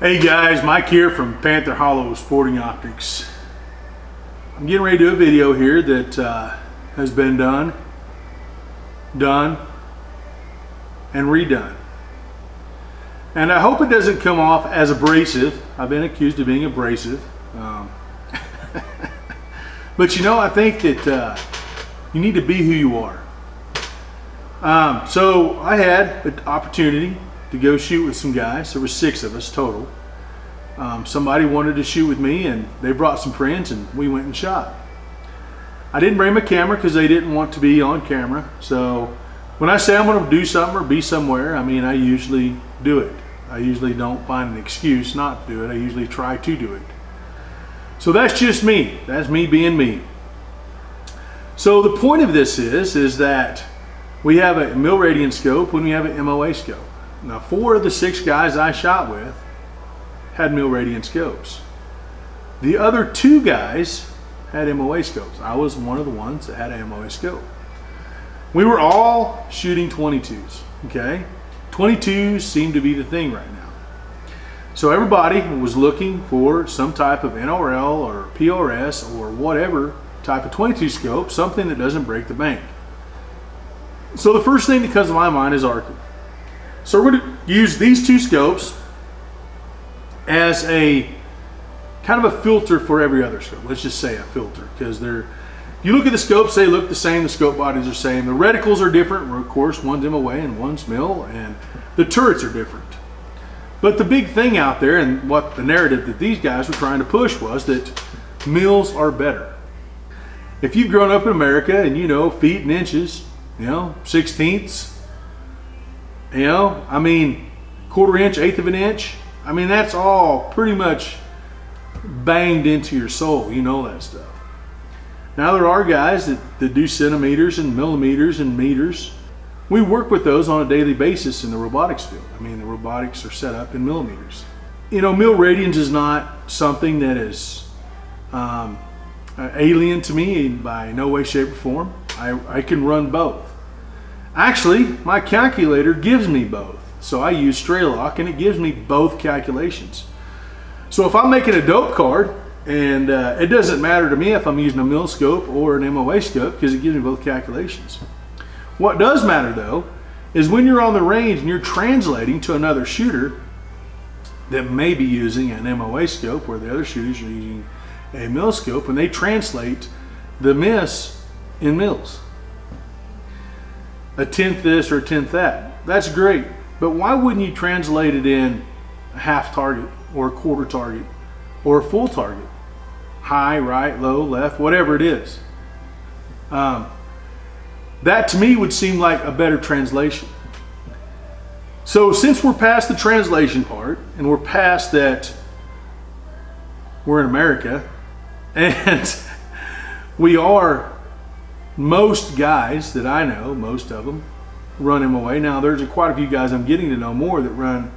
Hey guys, Mike here from Panther Hollow Sporting Optics. I'm getting ready to do a video here that has been done, and redone. And I hope it doesn't come off as abrasive. I've been accused of being abrasive. But you know, I think that you need to be who you are. So I had an opportunity to go shoot with some guys. There were 6 of us total. Somebody wanted to shoot with me and they brought some friends and we went and shot. I didn't bring my camera because they didn't want to be on camera. So when I say I'm going to do something or be somewhere, I mean I usually do it. I usually don't find an excuse not to do it. I usually try to do it. So that's just me. That's me being me. So the point of this is that we have a mil radian scope when we have an MOA scope. Now 4 of the 6 guys I shot with had mil radian scopes. The other 2 guys had MOA scopes. I was one of the ones that had an MOA scope. We were all shooting 22s, okay? 22s seem to be the thing right now. So everybody was looking for some type of NRL or PRS or whatever type of 22 scope, something that doesn't break the bank. So the first thing that comes to my mind is arcing. So we're going to use these 2 scopes as a kind of a filter for every other scope. Let's just say a filter, because you look at the scopes, they look the same, the scope bodies are the same. The reticles are different, of course, one's MOA and one's mil, and the turrets are different. But the big thing out there, and what the narrative that these guys were trying to push, was that mils are better. If you've grown up in America and you know feet and inches, you know, 1/16ths, you know, I mean, 1/4 inch, 1/8 of an inch, I mean, that's all pretty much banged into your soul. You know that stuff. Now there are guys that do centimeters and millimeters and meters. We work with those on a daily basis in the robotics field. I mean, the robotics are set up in millimeters. You know, mil radians is not something that is alien to me by no way, shape, or form. I can run both. Actually, my calculator gives me both. So I use Straylock and it gives me both calculations. So if I'm making a dope card, and it doesn't matter to me if I'm using a mil scope or an MOA scope because it gives me both calculations. What does matter though is when you're on the range and you're translating to another shooter that may be using an MOA scope where the other shooters are using a mil scope, and they translate the miss in mils. A 1/10 this or a 1/10 that. That's great. But why wouldn't you translate it in a half target or a 1/4 target or a full target? High, right, low, left, whatever it is. That to me would seem like a better translation. So since we're past the translation part and we're past that we're in America and we are, most guys that I know, most of them run MOA. Now there's quite a few guys I'm getting to know more that run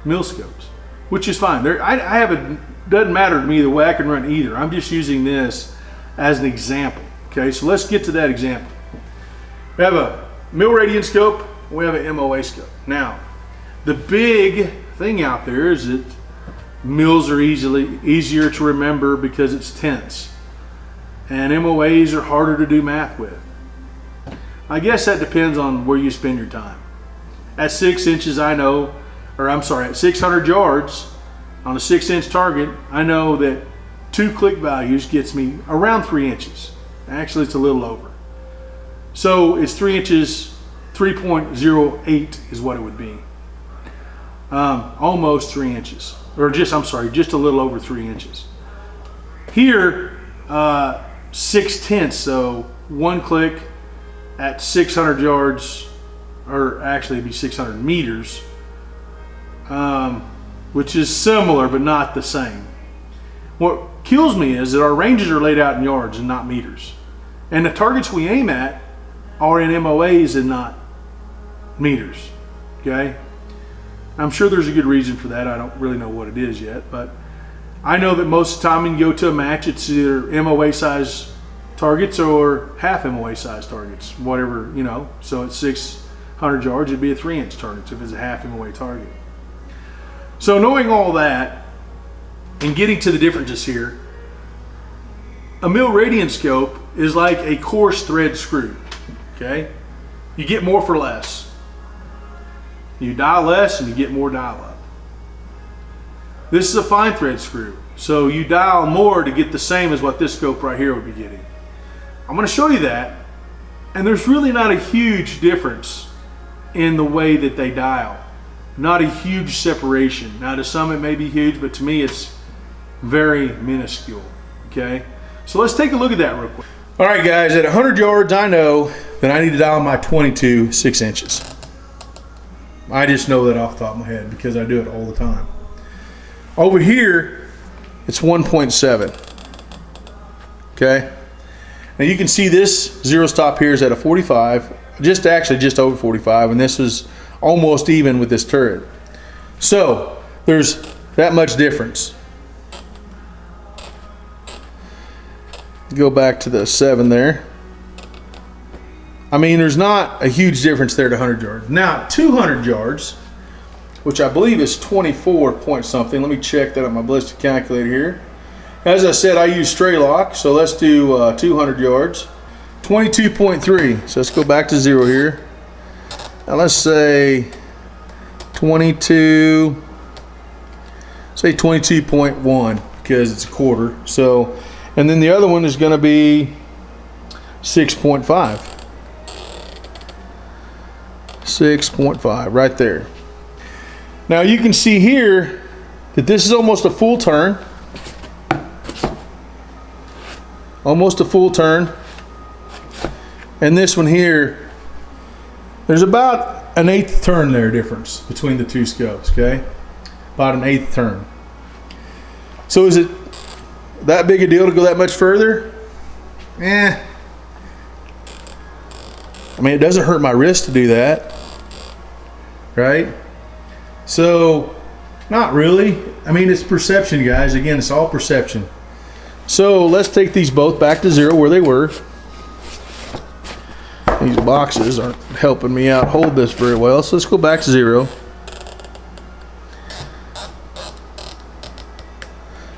mil scopes, which is fine. Doesn't matter to me the way. I can run either. I'm just using this as an example. Okay, so let's get to that example. We have a mil radian scope, we have an MOA scope. Now, the big thing out there is that mils are easier to remember because it's tenths, and MOAs are harder to do math with. I guess that depends on where you spend your time. At 6 inches, I know, or I'm sorry, at 600 yards on a 6-inch target, I know that 2 click values gets me around 3 inches. Actually, it's a little over. So it's 3 inches, 3.08 is what it would be. Almost 3 inches, or just a little over 3 inches. Here, 6/10, so 1 click at 600 yards, or actually it'd be 600 meters, which is similar but not the same. What kills me is that our ranges are laid out in yards and not meters, and the targets we aim at are in MOAs and not meters. Okay, I'm sure there's a good reason for that. I don't really know what it is yet, but I know that most of the time when you go to a match, it's either MOA size targets or half MOA size targets, whatever, you know. So at 600 yards, it'd be a 3-inch target if it's a half MOA target. So knowing all that and getting to the differences here, a mil radian scope is like a coarse thread screw, okay? You get more for less. You dial less and you get more dial up. This is a fine thread screw, so you dial more to get the same as what this scope right here would be getting. I'm going to show you that, and there's really not a huge difference in the way that they dial. Not a huge separation. Now to some it may be huge, but to me it's very minuscule, okay? So let's take a look at that real quick. All right guys, at 100 yards I know that I need to dial my 22 6 inches. I just know that off the top of my head because I do it all the time. Over here, it's 1.7, okay? Now you can see this zero stop here is at a 45, just over 45, and this was almost even with this turret. So there's that much difference. Go back to the 7 there. I mean, there's not a huge difference there to 100 yards. Now 200 yards, which I believe is 24 point something. Let me check that on my ballistic calculator here. As I said, I use stray lock, so let's do 200 yards. 22.3, so let's go back to 0 here. Now let's say 22, say 22.1 because it's a quarter. So, and then the other one is going to be 6.5. 6.5 right there. Now you can see here that this is almost a full turn. Almost a full turn. And this one here, there's about an 1/8 turn there difference between the two scopes, okay? About an 1/8 turn. So is it that big a deal to go that much further? I mean, it doesn't hurt my wrist to do that, right? So, not really. I mean, it's perception, guys. Again, it's all perception. So let's take these both back to 0 where they were. These boxes aren't helping me out hold this very well, so let's go back to 0.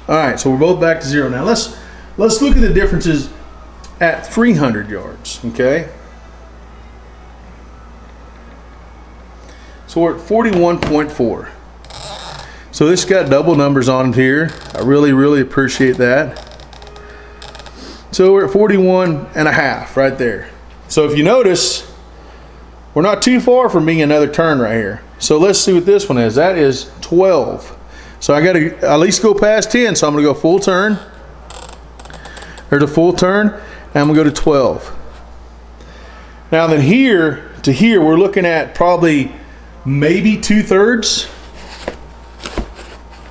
All right, so we're both back to 0 now. Let's look at the differences at 300 yards, okay? So we're at 41.4. So this got double numbers on it here. I really appreciate that. So we're at 41.5 right there. So if you notice, we're not too far from being another turn right here. So let's see what this one is. That is 12. So I got to at least go past 10. So I'm going to go full turn. There's a full turn, and I'm going to go to 12. Now then here to here, we're looking at probably maybe 2/3.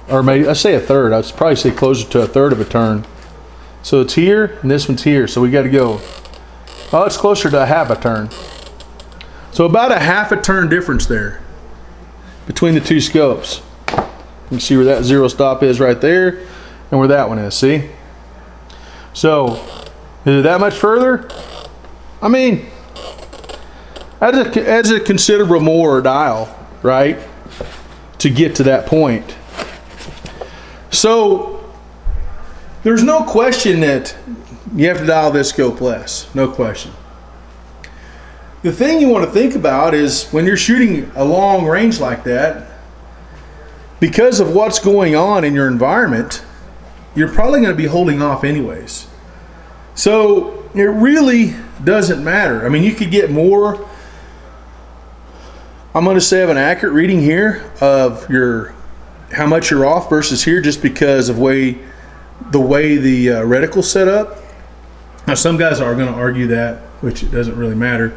Or maybe, I say 1/3. I'd probably say closer to 1/3 of a turn. So it's here, and this one's here. So we got to go, oh, it's closer to a 1/2 a turn. So about a 1/2 a turn difference there between the two scopes. You can see where that zero stop is right there, and where that one is, see? So, is it that much further? I mean, adds a considerable more dial, right? To get to that point. So, there's no question that you have to dial this scope less, no question. The thing you want to think about is when you're shooting a long range like that, because of what's going on in your environment, you're probably going to be holding off anyways. So it really doesn't matter. I mean, you could get more, I'm going to say, of an accurate reading here of your how much you're off versus here, just because of the way the reticle's set up. Now some guys are going to argue that, which it doesn't really matter.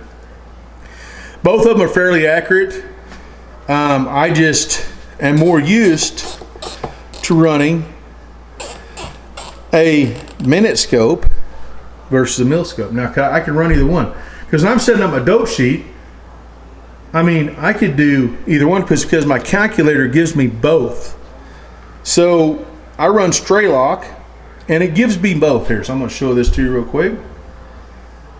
Both of them are fairly accurate. I just am more used to running a minute scope versus a mil scope. Now I can run either one, because when I'm setting up my dope sheet, I mean, I could do either one because my calculator gives me both. So I run stray lock, and it gives me both here. So I'm going to show this to you real quick.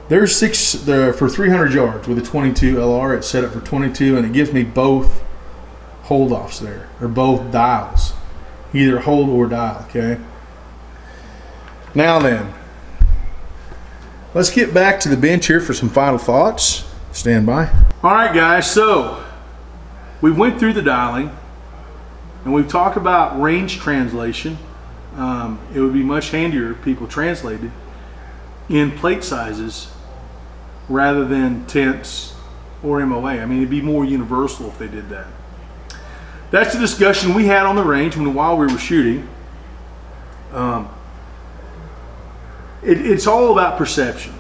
There's for 300 yards with a 22 LR. It's set up for 22, and it gives me both hold offs there. They're both dials, either hold or dial. Okay. Now then, let's get back to the bench here for some final thoughts. Stand by. All right, guys. So we went through the dialing, and we've talked about range translation. It would be much handier if people translated in plate sizes rather than tenths or MOA. I mean, it'd be more universal if they did that. That's the discussion we had on the range while we were shooting. It's all about perception.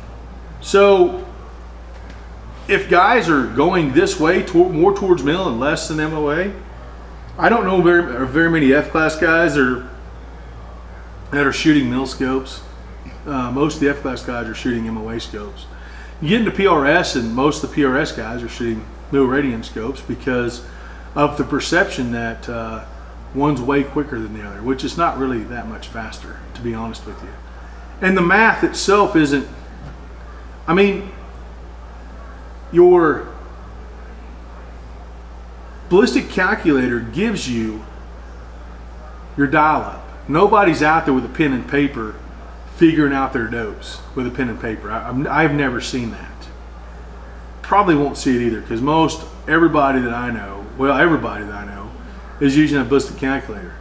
So if guys are going this way, more towards mill and less than MOA, I don't know very many F-class guys that are shooting mill scopes. Most of the F-class guys are shooting MOA scopes. You get into PRS, and most of the PRS guys are shooting mill radian scopes because of the perception that one's way quicker than the other, which is not really that much faster, to be honest with you. And the math itself isn't, I mean, your ballistic calculator gives you your dial up. Nobody's out there with a pen and paper figuring out their dopes with a pen and paper. I've never seen that. Probably won't see it either, because everybody that I know is using a ballistic calculator.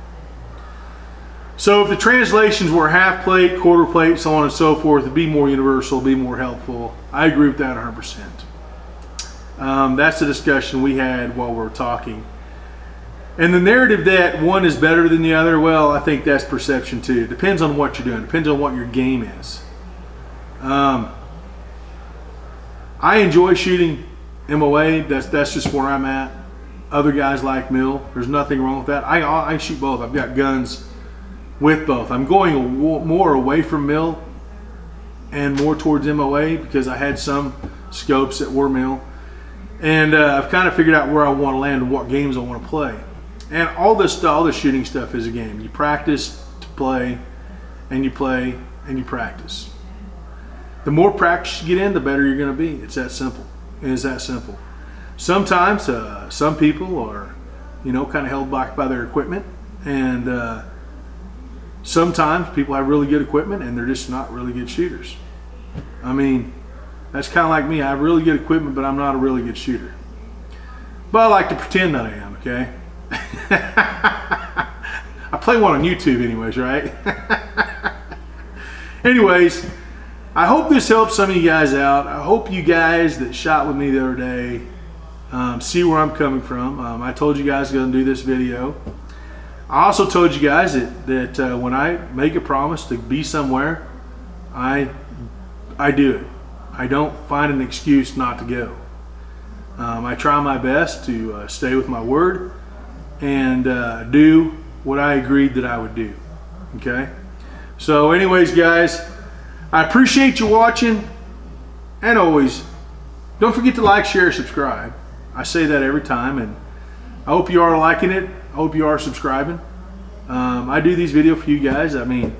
So if the translations were half plate, quarter plate, so on and so forth, it'd be more universal, be more helpful. I agree with that 100%. That's the discussion we had while we were talking. And the narrative that one is better than the other, well, I think that's perception too. It depends on what you're doing. It depends on what your game is. I enjoy shooting MOA. That's just where I'm at. Other guys like mill. There's nothing wrong with that. I shoot both. I've got guns with both. I'm going more away from mill and more towards MOA because I had some scopes that were mill. And I've kind of figured out where I want to land and what games I want to play. And all this shooting stuff is a game. You practice to play, and you play, and you practice. The more practice you get in, the better you're going to be. It's that simple. It is that simple. Sometimes some people are, kind of held back by their equipment, and sometimes people have really good equipment, and they're just not really good shooters. I mean, that's kind of like me. I have really good equipment, but I'm not a really good shooter. But I like to pretend that I am, okay? I play one on YouTube anyways, right? Anyways, I hope this helps some of you guys out. I hope you guys that shot with me the other day see where I'm coming from. I told you guys I was going to do this video. I also told you guys that when I make a promise to be somewhere, I do it. I don't find an excuse not to go. I try my best to stay with my word and do what I agreed that I would do. Okay? So anyways, guys, I appreciate you watching, and always, don't forget to like, share, subscribe. I say that every time, and I hope you are liking it. I hope you are subscribing. I do these videos for you guys. I mean,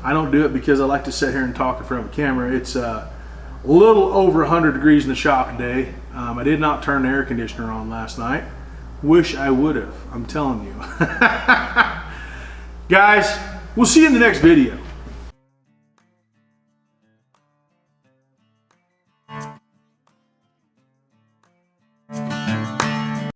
I don't do it because I like to sit here and talk in front of a camera. It's a little over 100 degrees in the shop today. I did not turn the air conditioner on last night. Wish I would have, I'm telling you. Guys, we'll see you in the next video.